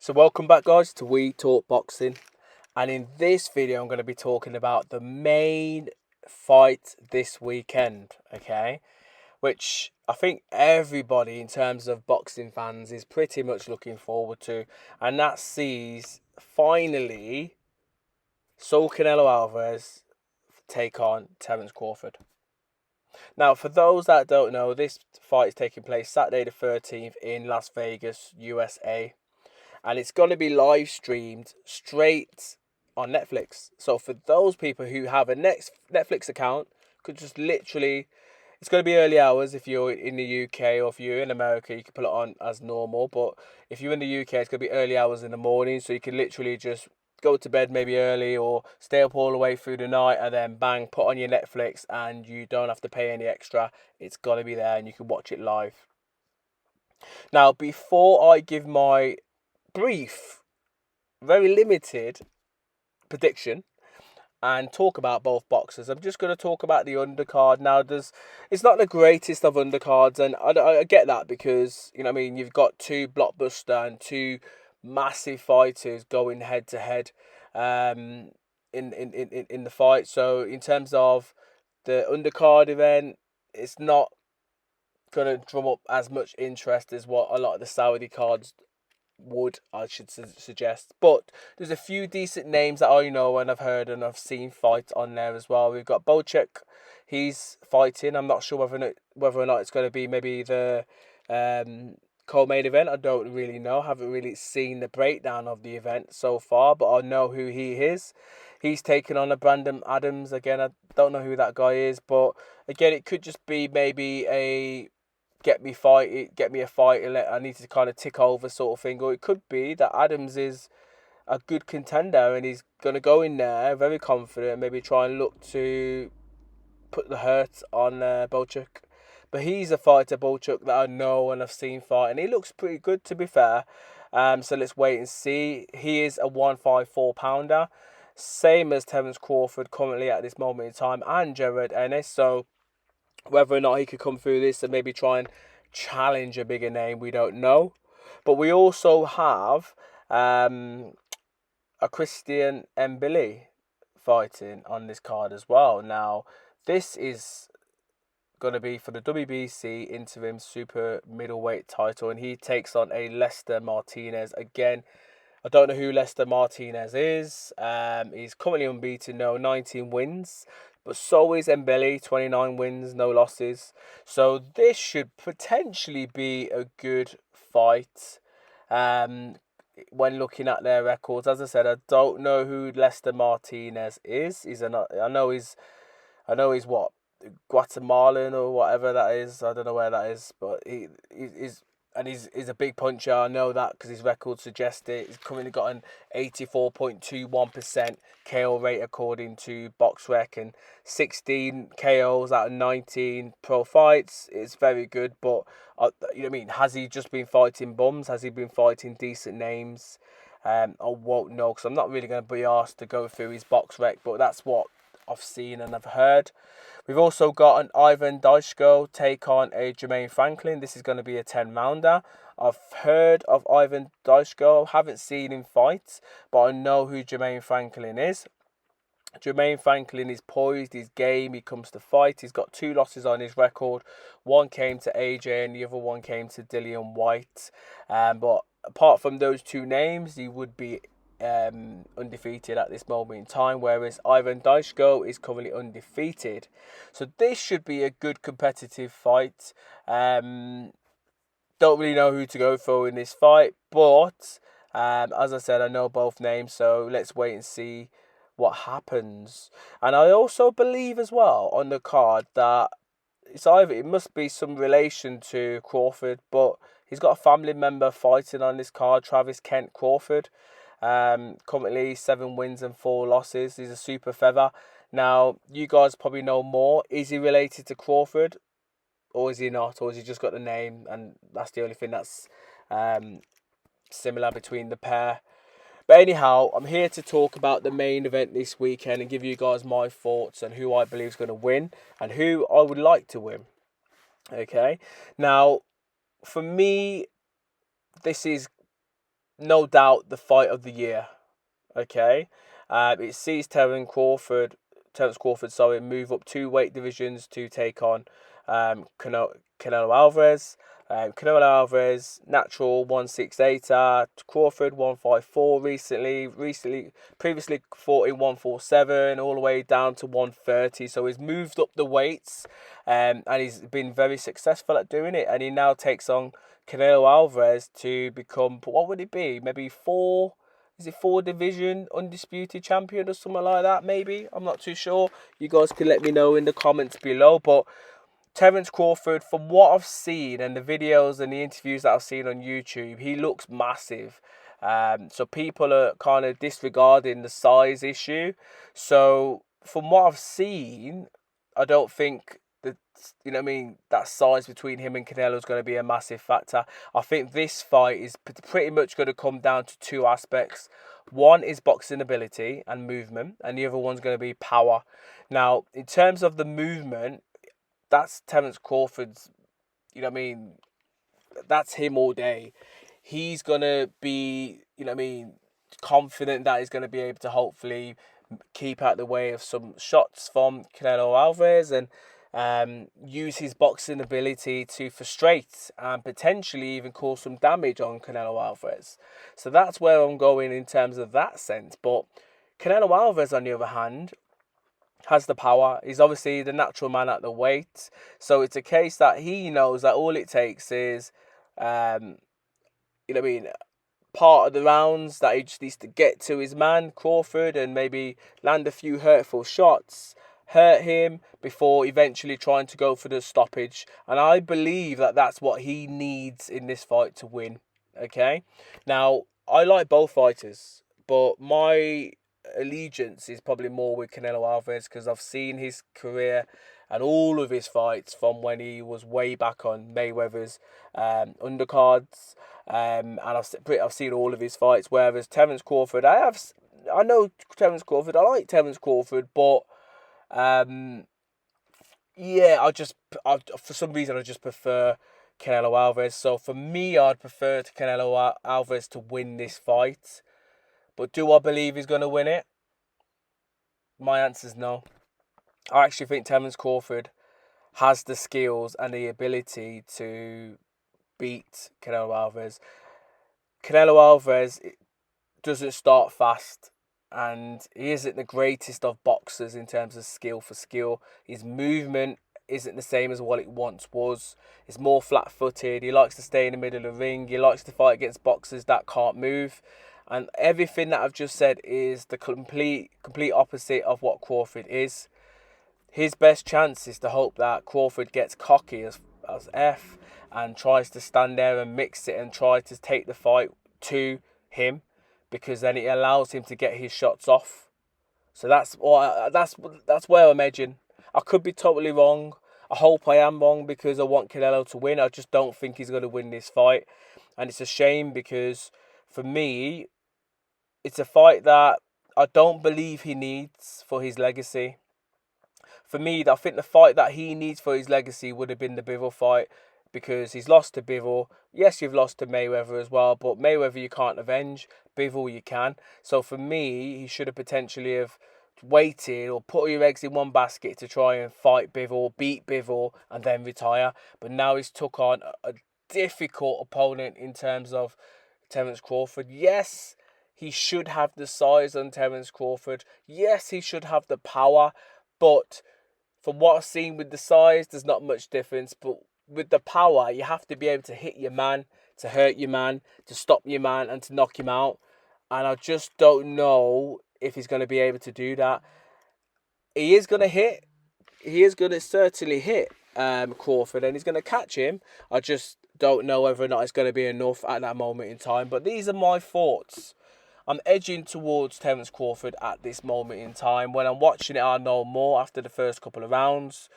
So welcome back guys to We Talk Boxing, and in this video I'm going to be talking about the main fight this weekend, okay, which I think everybody in terms of boxing fans is pretty much looking forward to, and that sees finally Saul Canelo Alvarez take on Terence Crawford. Now, for those that don't know, this fight is taking place Saturday the 13th in Las Vegas, USA. And it's going to be live streamed straight on Netflix. So for those people who have a Netflix account, could just literally, it's going to be early hours if you're in the UK, or if you're in America, you can put it on as normal. But if you're in the UK, it's going to be early hours in the morning, so you can literally just go to bed maybe early or stay up all the way through the night and then bang, put on your Netflix and you don't have to pay any extra. It's going to be there and you can watch it live. Now, before I give my brief, very limited prediction and talk about both boxers, I'm just going to talk about the undercard. Now, it's not the greatest of undercards, and I get that because, you know what I mean, you've got two blockbuster and two massive fighters going head to head in the fight. So in terms of the undercard event, it's not going to drum up as much interest as what a lot of the Saudi cards would, I should suggest. But there's a few decent names that I know and I've heard and I've seen fight on there as well. We've got Bochek, he's fighting. I'm not sure whether or not it's going to be maybe the co-main event. I don't really know. I haven't really seen the breakdown of the event so far, but I know who he is. He's taken on a Brandon Adams. Again, I don't know who that guy is, but again, it could just be maybe a get me a fight, I need to kind of tick over sort of thing. Or it could be that Adams is a good contender and he's going to go in there very confident, maybe try and look to put the hurt on Bochuk. But he's a fighter, Bochuk, that I know and I've seen fight, and he looks pretty good, to be fair. So let's wait and see. He is a 154 pounder, same as Terence Crawford currently at this moment in time, and Jared Ennis. So whether or not he could come through this and maybe try and challenge a bigger name, we don't know. But we also have a Christian Mbili fighting on this card as well. Now, this is going to be for the WBC interim super middleweight title, and he takes on a Lester Martinez. Again, I don't know who Lester Martinez is. He's currently unbeaten, 19 wins. But so is Mbele, 29 wins, no losses. So this should potentially be a good fight. When looking at their records, as I said, I don't know who Lester Martinez is. I know he's what, Guatemalan or whatever that is. I don't know where that is, but he's a big puncher. I know that because his records suggest it. He's currently got an 84.21% KO rate according to BoxRec, and 16 KOs out of 19 pro fights. It's very good, but you know what I mean? Has he just been fighting bums? Has he been fighting decent names? I won't know because I'm not really going to be asked to go through his BoxRec, but that's what I've seen and I've heard. We've also got an Ivan Dishko take on a Jermaine Franklin. This is going to be a 10-rounder. I've heard of Ivan Dishko, haven't seen him fight, but I know who Jermaine Franklin is. Jermaine Franklin is poised, he's game, he comes to fight. He's got 2 losses on his record. One came to AJ and the other one came to Dillian White. But apart from those 2 names, he would be undefeated at this moment in time, whereas Ivan Dishko is currently undefeated. So this should be a good competitive fight. Don't really know who to go for in this fight, but as I said, I know both names, so let's wait and see what happens. And I also believe as well on the card that it must be some relation to Crawford, but he's got a family member fighting on this card, Travis Kent Crawford. Currently 7 wins and 4 losses. He's a super feather. Now, you guys probably know more. Is he related to Crawford, or is he not? Or has he just got the name and that's the only thing that's similar between the pair? But anyhow, I'm here to talk about the main event this weekend and give you guys my thoughts on who I believe is going to win and who I would like to win. Okay? Now, for me, this is no doubt the fight of the year. Okay, it sees Terence Crawford, sorry, move up 2 weight divisions to take on Canelo Alvarez. Canelo Alvarez, natural 168er. Crawford 154 previously fought in 147, all the way down to 130. So he's moved up the weights, and he's been very successful at doing it. And he now takes on Canelo Alvarez to become, what would it be? Maybe four. Is it 4 division undisputed champion or something like that? Maybe, I'm not too sure. You guys can let me know in the comments below. But Terence Crawford, from what I've seen and the videos and the interviews that I've seen on YouTube, he looks massive. So people are kind of disregarding the size issue. So from what I've seen, I don't think that, that size between him and Canelo is going to be a massive factor. I think this fight is pretty much going to come down to 2 aspects. One is boxing ability and movement, and the other one's going to be power. Now, in terms of the movement, that's Terence Crawford's, that's him all day. He's going to be, confident that he's going to be able to hopefully keep out the way of some shots from Canelo Alvarez and use his boxing ability to frustrate and potentially even cause some damage on Canelo Alvarez. So that's where I'm going in terms of that sense. But Canelo Alvarez, on the other hand, has the power. He's obviously the natural man at the weight. So it's a case that he knows that all it takes is, part of the rounds that he just needs to get to his man, Crawford, and maybe land a few hurtful shots, hurt him before eventually trying to go for the stoppage. And I believe that that's what he needs in this fight to win. Okay? Now, I like both fighters, but my allegiance is probably more with Canelo Alvarez because I've seen his career and all of his fights from when he was way back on Mayweather's undercards, and I've seen all of his fights. Whereas Terence Crawford, I know Terence Crawford, I like Terence Crawford, but for some reason I just prefer Canelo Alvarez. So for me, I'd prefer Canelo Alvarez to win this fight. But do I believe he's going to win it? My answer is no. I actually think Terence Crawford has the skills and the ability to beat Canelo Alvarez. Canelo Alvarez doesn't start fast, and he isn't the greatest of boxers in terms of skill for skill. His movement isn't the same as what it once was. It's more flat-footed. He likes to stay in the middle of the ring. He likes to fight against boxers that can't move. And everything that I've just said is the complete opposite of what Crawford is. His best chance is to hope that Crawford gets cocky as F and tries to stand there and mix it and try to take the fight to him, because then it allows him to get his shots off. So that's where I'm edging. I could be totally wrong. I hope I am wrong because I want Canelo to win. I just don't think he's going to win this fight. And it's a shame because for me, it's a fight that I don't believe he needs for his legacy. For me, I think the fight that he needs for his legacy would have been the Bivol fight, because he's lost to Bivol. Yes, you've lost to Mayweather as well, but Mayweather you can't avenge. Bivol you can. So for me, he should have potentially have waited or put your eggs in one basket to try and fight Bivol, beat Bivol, and then retire. But now he's took on a difficult opponent in terms of Terence Crawford. Yes, he should have the size on Terence Crawford. Yes, he should have the power. But from what I've seen with the size, there's not much difference. But with the power, you have to be able to hit your man, to hurt your man, to stop your man, and to knock him out. And I just don't know if he's going to be able to do that. He is going to hit. He is going to certainly hit Crawford, and he's going to catch him. I just don't know whether or not it's going to be enough at that moment in time. But these are my thoughts. I'm edging towards Terence Crawford at this moment in time. When I'm watching it, I know more after the first couple of rounds.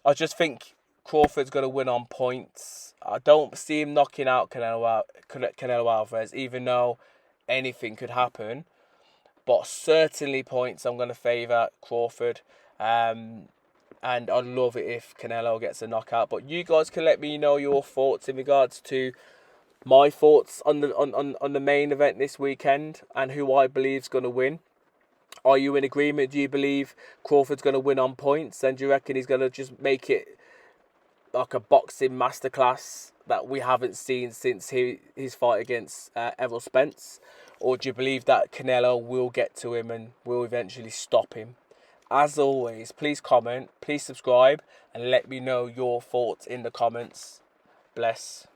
I just think Crawford's going to win on points. I don't see him knocking out Canelo Alvarez, even though anything could happen. But certainly points, I'm going to favour Crawford. And I'd love it if Canelo gets a knockout. But you guys can let me know your thoughts in regards to my thoughts on the main event this weekend and who I believe is going to win. Are you in agreement? Do you believe Crawford's going to win on points? And do you reckon he's going to just make it like a boxing masterclass that we haven't seen since his fight against Errol Spence? Or do you believe that Canelo will get to him and will eventually stop him? As always, please comment, please subscribe, and let me know your thoughts in the comments. Bless.